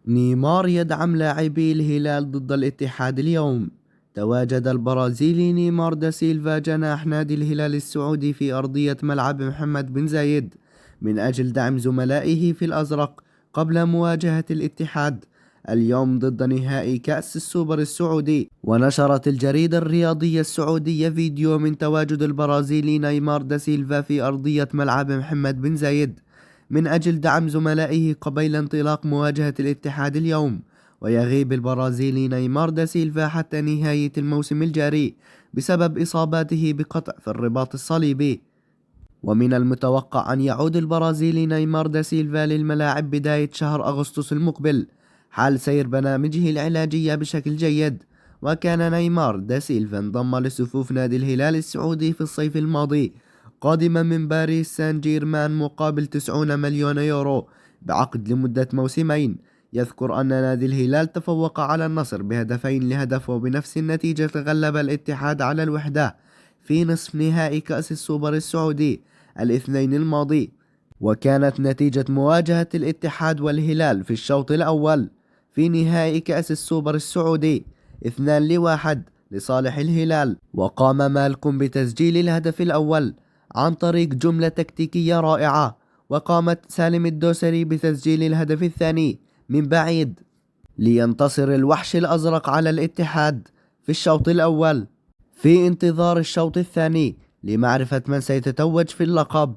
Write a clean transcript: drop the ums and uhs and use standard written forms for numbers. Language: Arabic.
نيمار يدعم لاعبي الهلال ضد الاتحاد اليوم. تواجد البرازيلي نيمار دا سيلفا جناح نادي الهلال السعودي في أرضية ملعب محمد بن زايد من أجل دعم زملائه في الأزرق قبل مواجهة الاتحاد اليوم ضد نهائي كأس السوبر السعودي. ونشرت الجريدة الرياضية السعودية فيديو من تواجد البرازيلي نيمار دا سيلفا في أرضية ملعب محمد بن زايد من أجل دعم زملائه قبيل انطلاق مواجهة الاتحاد اليوم. ويغيب البرازيلي نيمار دا سيلفا حتى نهاية الموسم الجاري بسبب إصاباته بقطع في الرباط الصليبي. ومن المتوقع أن يعود البرازيلي نيمار دا سيلفا للملاعب بداية شهر أغسطس المقبل حال سير برنامجه العلاجية بشكل جيد. وكان نيمار دا سيلفا انضم لصفوف نادي الهلال السعودي في الصيف الماضي قادما من باريس سان جيرمان مقابل 90 مليون يورو بعقد لمدة موسمين. يذكر أن نادي الهلال تفوق على النصر بهدفين لهدف وبنفس النتيجة تغلب الاتحاد على الوحدة في نصف نهائي كأس السوبر السعودي الاثنين الماضي. وكانت نتيجة مواجهة الاتحاد والهلال في الشوط الأول في نهائي كأس السوبر السعودي 2-1 لصالح الهلال. وقام مالكم بتسجيل الهدف الأول عن طريق جملة تكتيكية رائعة، وقامت سالم الدوسري بتسجيل الهدف الثاني من بعيد لينتصر الوحش الأزرق على الاتحاد في الشوط الأول في انتظار الشوط الثاني لمعرفة من سيتتوج في اللقب.